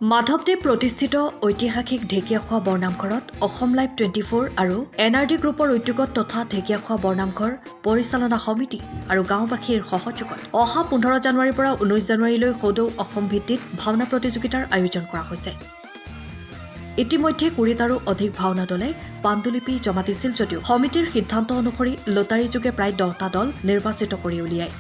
মাধৱদেৱ প্ৰতিষ্ঠিত ঐতিহাসিক ঢেকীয়াখোৱা বৰনামঘৰত অসম লাইভ 24 আৰু NRD গ্ৰুপৰ উদ্যোগত তথা ঢেকীয়াখোৱা বৰনামঘৰ পৰিচালনা সমিতি আৰু গাঁওবাসীৰ সহযোগত অহা 15 জানুৱাৰীৰ পৰা 19 জানুৱাৰীলৈ সদৌ অসম ভিত্তিত ভাওনা প্ৰতিযোগিতাৰ আয়োজন কৰা হৈছে। ইতিমধ্যে 20টাৰো অধিক ভাওনা দলে পাণ্ডুলিপি জমা দিছিল যদিও সমিতিৰ সিদ্ধান্ত অনুসৰি লটাৰীযোগে প্ৰায় 10টা দল নিৰ্বাচিত কৰি উলিয়ায়।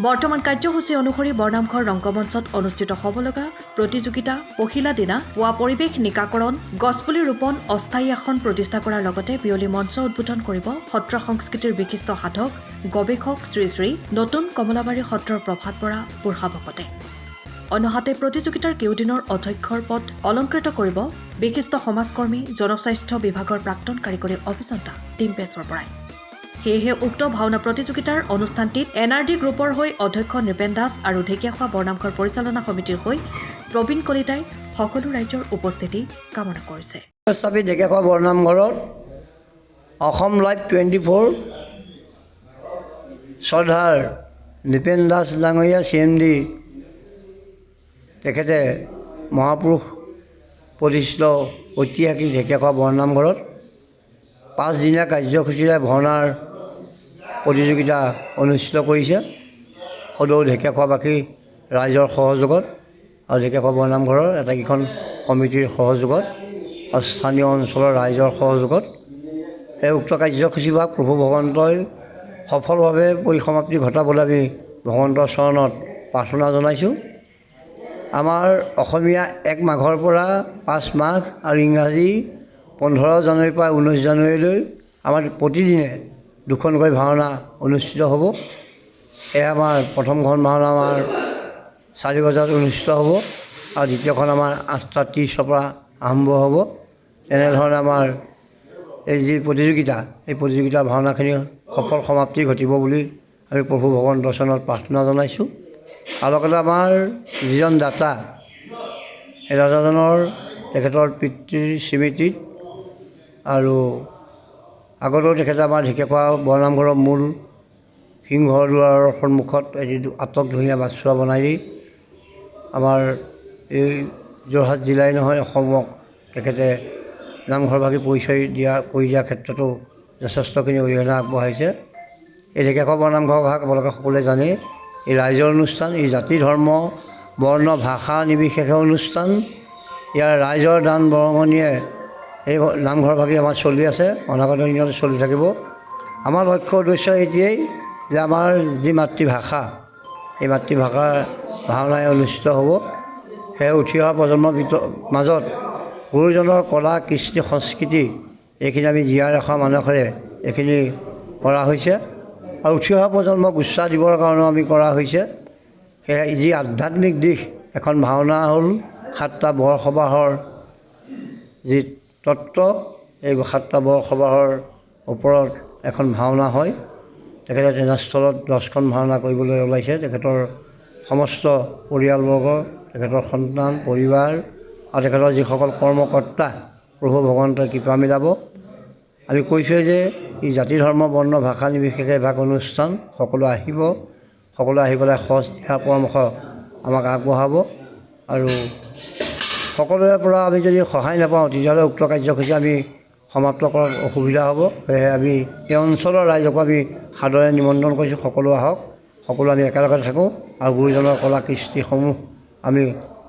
বৰ্তমান কাৰ্যসূচী অনুসৰি বৰনামঘৰ ৰংগমঞ্চত অনুষ্ঠিত হ'ব লগা প্ৰতিযোগিতা পহিলা দিনা পুৱা পৰিৱেশ নিকাকৰণ গছপুলি ৰোপণ অস্থায়ী আসন প্ৰতিষ্ঠা কৰাৰ লগতে বিয়লি মঞ্চ উদ্বোধন কৰিব সত্ৰ সংস্কৃতিৰ বিশিষ্ট সাধক গৱেষক শ্ৰী শ্ৰী নতুন কমলাবাৰী সত্ৰৰ প্ৰভাত বৰা বুঢ়া ভকতে। অন্যহাতে প্ৰতিযোগিতাৰ কেইদিনৰ অধ্যক্ষৰ পদ অলংকৃত কৰিব বিশিষ্ট সমাজকৰ্মী জনস্বাস্থ্য বিভাগৰ প্ৰাক্তন কাৰিকৰী অভিযন্তা টিম্পেশ্বৰ বৰাই। সেয়েহে উক্ত ভাওনা প্ৰতিযোগিতাৰ অনুষ্ঠানটিত NRD গ্ৰুপৰ হৈ অধ্যক্ষ নৃপেন দাস আৰু ঢেকীয়াখোৱা বৰনামঘৰ পৰিচালনা সমিতিৰ হৈ প্ৰবীণ কলিতাই সকলো ৰাইজৰ উপস্থিতি কামনা কৰিছে। ঢেকীয়াখোৱা বৰনামঘৰত অসম লাইভ 24 শ্ৰদ্ধাৰ নৃপেন দাস ডাঙৰীয়া CMD তেখেতে মহাপুৰুষ প্ৰতিষ্ঠিত ঐতিহাসিক ঢেকীয়াখোৱা বৰনামঘৰত 5 দিনীয়া কাৰ্যসূচীৰে ভাওনাৰ প্ৰতিযোগিতা অনুষ্ঠিত কৰিছে। সদৌ ঢেকীয়াখোৱাবাসী ৰাইজৰ সহযোগত আৰু ঢেকীয়াখোৱা বৰনামঘৰৰ এটাকেইখন সমিতিৰ সহযোগত আৰু স্থানীয় অঞ্চলৰ ৰাইজৰ সহযোগত এই উক্ত কাৰ্যসূচীভাগ প্ৰভু ভগৱন্তই সফলভাৱে পৰিসমাপ্তি ঘটাবলৈ আমি ভগৱন্তৰ চৰণত প্ৰাৰ্থনা জনাইছোঁ। আমাৰ অসমীয়া 1 মাঘৰ পৰা 5 মাঘ আৰু ইংৰাজী 15 জানুৱাৰীৰ পৰা 19 জানুৱাৰীলৈ আমাৰ প্ৰতিদিনে 2খনকৈ ভাওনা অনুষ্ঠিত হ'ব। এয়া আমাৰ প্ৰথমখন ভাওনা আমাৰ 4 বজাত অনুষ্ঠিত হ'ব আৰু দ্বিতীয়খন আমাৰ 8:30 পৰা আৰম্ভ হ'ব। এনেধৰণে আমাৰ এই যি প্ৰতিযোগিতা এই প্ৰতিযোগিতা ভাওনাখিনি সফল সমাপ্তি ঘটিব বুলি আমি প্ৰভু ভগৱন্তৰ চৰণত প্ৰাৰ্থনা জনাইছোঁ। আৰু লগতে আমাৰ যিজন দাতা সেই দাতাজনৰ তেখেতৰ পিতৃৰ স্মৃতিত আৰু আগতেও তেখেতে আমাৰ ঢেকীয়াখোৱা বৰনামঘৰৰ মূল সিংহদুৱাৰৰ সন্মুখত এটি আটকধুনীয়া বাটচ'ৰা বনাই দি আমাৰ এই যোৰহাট জিলাই নহয় অসমক তেখেতে নামঘৰভাগী পৰিচয় কৰি দিয়াৰ ক্ষেত্ৰতো যথেষ্টখিনি অৰিহণা আগবঢ়াইছে। এই ঢেকীয়াখোৱা বৰনামঘৰ ভাগ আপোনালোকে সকলোৱে জানে, এই ৰাইজৰ অনুষ্ঠান, এই জাতি ধৰ্ম বৰ্ণ ভাষা নিৰ্বিশেষে অনুষ্ঠান। ইয়াৰ ৰাইজৰ দান বৰঙণিয়ে এই নামঘৰভাগী আমাৰ চলি আছে, অনাগত দিনত চলি থাকিব। আমাৰ লক্ষ্য উদ্দেশ্য এতিয়াই যে আমাৰ যি মাতৃভাষা এই মাতৃভাষাৰ ভাওনাই অনুষ্ঠিত হ'ব। সেয়ে উঠি অহা প্ৰজন্মৰ মাজত গুৰুজনৰ কলা কৃষ্টি সংস্কৃতি এইখিনি আমি জীয়াই ৰখা মানসেৰে এইখিনি কৰা হৈছে আৰু উঠি অহা প্ৰজন্মক উৎসাহ দিবৰ কাৰণেও আমি কৰা হৈছে। সেয়ে যি আধ্যাত্মিক দিশ এখন ভাওনা হ'ল 7টা বৰসবাহৰ যি তত্ত্ব, এই 7টা বৰসবাহৰ ওপৰত এখন ভাওনা হয়। তেখেতে তেনেস্থলত 10খন ভাওনা কৰিবলৈ ওলাইছে। তেখেতৰ সমস্ত পৰিয়ালবৰ্গ, তেখেতৰ সন্তান পৰিবাৰ আৰু তেখেতৰ যিসকল কৰ্মকৰ্তা প্ৰভু ভগৱন্তই কৃপা মিলাব। আমি কৈছোঁৱে যে এই জাতি ধৰ্ম বৰ্ণ ভাষা নিৰ্বিশেষে এভাগ অনুষ্ঠান, সকলো আহিব, সকলো আহি পেলাই সঁচ দিহা পৰামৰ্শ আমাক আগবঢ়াব আৰু সকলোৰে পৰা আমি যদি সহায় নাপাওঁ তেতিয়াহ'লে উক্ত কাৰ্যসূচী আমি সমাপ্ত কৰাত অসুবিধা হ'ব। সেয়েহে আমি এই অঞ্চলৰ ৰাইজকো আমি সাদৰে নিমন্ত্ৰণ কৰিছোঁ, সকলো আহক, সকলো আমি একেলগে থাকোঁ আৰু গুৰুজনৰ কলা কৃষ্টিসমূহ আমি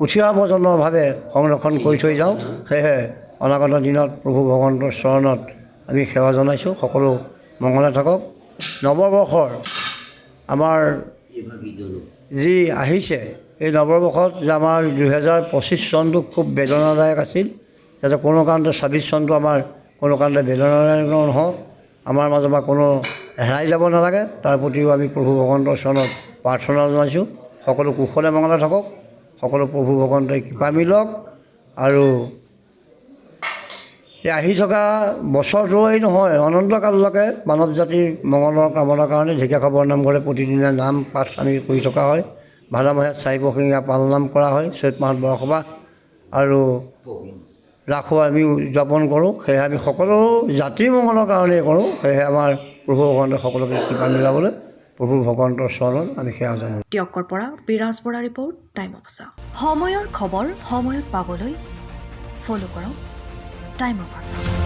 উঠি অহা প্ৰজন্মৰভাৱে সংৰক্ষণ কৰি থৈ যাওঁ। সেয়েহে অনাগত দিনত প্ৰভু ভগৱন্তৰ চৰণত আমি সেৱা জনাইছোঁ। সকলো মংগলে থাকক। নৱবৰ্ষৰ আমাৰ যি আহিছে এই নৱবৰ্ষত যে আমাৰ 2025 চনটো খুব বেদনাদায়ক আছিল, যাতে কোনো কাৰণতে 26 চনটো আমাৰ কোনো কাৰণতে বেদনাদায়ক নহওক, আমাৰ মাজৰ পৰা কোনো হেৰাই যাব নালাগে, তাৰ প্ৰতিও আমি প্ৰভু ভগৱন্তৰ চৰণত প্ৰাৰ্থনা জনাইছোঁ। সকলো কুশলে মংগলে থাকক, সকলো প্ৰভু ভগৱন্তই কৃপা মিলক আৰু এই আহি থকা বছৰটোৱেই নহয় অনন্তকাললৈকে মানৱ জাতিৰ মংগলৰ কামনাৰ কাৰণে ঢেকীয়াখোৱা বৰনামঘৰে প্ৰতিদিনে নাম পাঠ আমি কৰি থকা হয়। ভাদ মাহত 4 পষেঙীয়া পালনাম কৰা হয়, চ'ত মাহত বৰসবাহ আৰু ৰাসো আমি উদযাপন কৰোঁ। সেয়েহে আমি সকলো জাতিৰ মংগলৰ কাৰণেই কৰোঁ। সেয়েহে আমাৰ প্ৰভু ভগৱন্তই সকলোকে কৃপা মিলাবলৈ প্ৰভু ভগৱন্তৰ চৰণত আমি সেৱা জনাওঁ। টিয়কৰ পৰা বিৰাজ বৰা ৰিপৰ্ট টাইম অফ আছা। সময়ৰ খবৰ সময়ত পাবলৈ ফ'ল' কৰক টাইম অফ আছা।